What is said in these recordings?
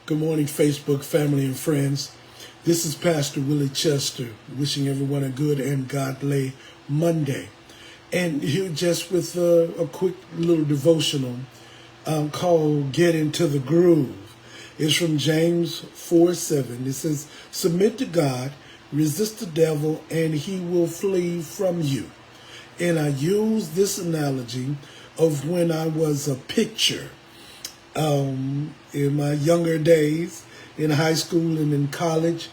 Good morning, Facebook family and friends. This is Pastor Willie Chester, wishing everyone a good and godly Monday. And here just with a quick little devotional called Get Into the Groove. It's from James 4:7. It says, submit to God, resist the devil, and he will flee from you. And I use this analogy of when I was a pitcher. In my younger days, in high school and in college,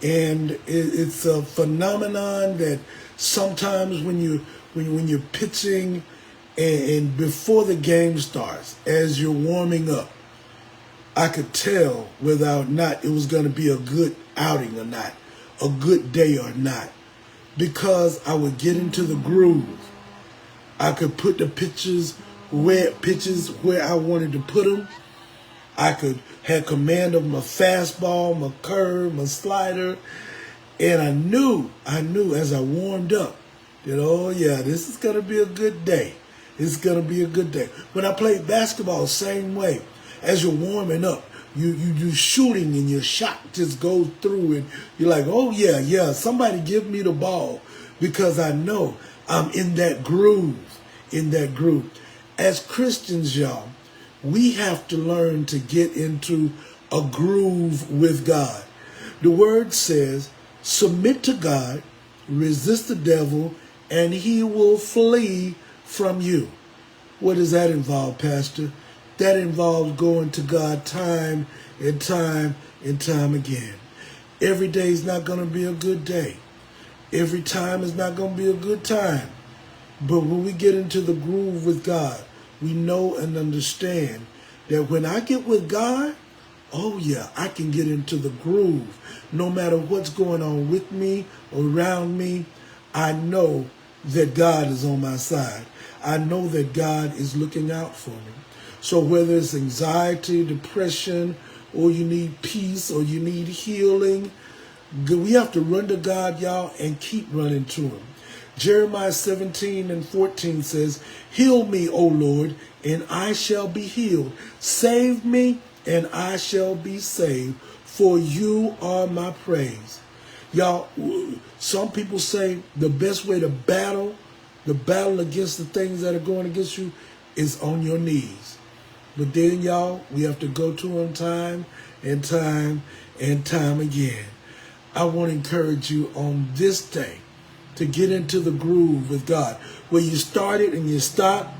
and it's a phenomenon that sometimes when you're pitching and before the game starts, as you're warming up, I could tell whether or not it was going to be a good outing or not, a good day or not, because I would get into the groove. I could put the pitches where I wanted to put them. I could have command of my fastball, my curve, my slider, and I knew as I warmed up that, oh yeah, this is gonna be a good day. It's gonna be a good day. When I played basketball, same way. As you're warming up, you shooting and your shot just goes through and you're like, oh yeah, somebody give me the ball, because I know I'm in that groove, As Christians, y'all, we have to learn to get into a groove with God. The word says, submit to God, resist the devil, and he will flee from you. What does that involve, Pastor? That involves going to God time and time and time again. Every day is not going to be a good day. Every time is not going to be a good time. But when we get into the groove with God, we know and understand that when I get with God, oh yeah, I can get into the groove. No matter what's going on with me, around me, I know that God is on my side. I know that God is looking out for me. So whether it's anxiety, depression, or you need peace, or you need healing, we have to run to God, y'all, and keep running to him. Jeremiah 17:14 says, heal me, O Lord, and I shall be healed. Save me, and I shall be saved, for you are my praise. Y'all, some people say the best way to battle against the things that are going against you is on your knees. But then, y'all, we have to go to him time and time and time again. I want to encourage you on this day to get into the groove with God. Where you started and you stopped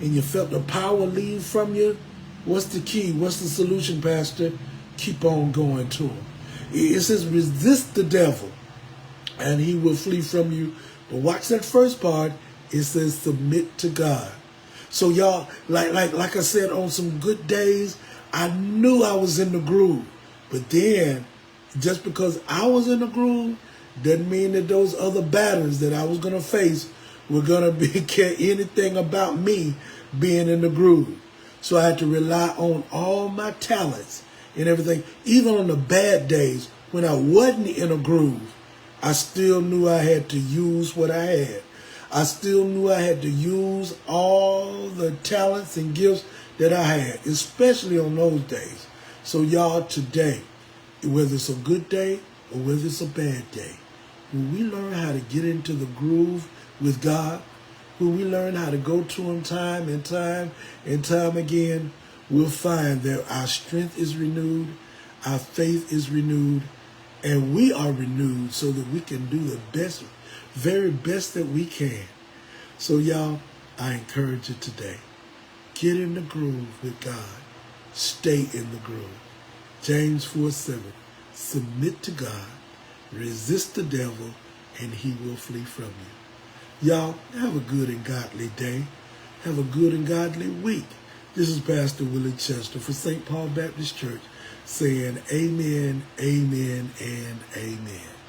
and you felt the power leave from you, what's the key? What's the solution, Pastor? Keep on going to him. It says resist the devil and he will flee from you. But watch that first part. It says submit to God. So y'all, like I said, on some good days, I knew I was in the groove. But then, just because I was in the groove, doesn't mean that those other battles that I was going to face were going to care anything about me being in the groove. So I had to rely on all my talents and everything. Even on the bad days when I wasn't in a groove, I still knew I had to use what I had. I still knew I had to use all the talents and gifts that I had, especially on those days. So y'all, today, whether it's a good day or whether it's a bad day, when we learn how to get into the groove with God, when we learn how to go to him time and time and time again, we'll find that our strength is renewed, our faith is renewed, and we are renewed so that we can do the best, very best that we can. So y'all, I encourage you today, get in the groove with God. Stay in the groove. James 4:7, submit to God, resist the devil, and he will flee from you. Y'all, have a good and godly day. Have a good and godly week. This is Pastor Willie Chester for St. Paul Baptist Church saying amen, amen, and amen.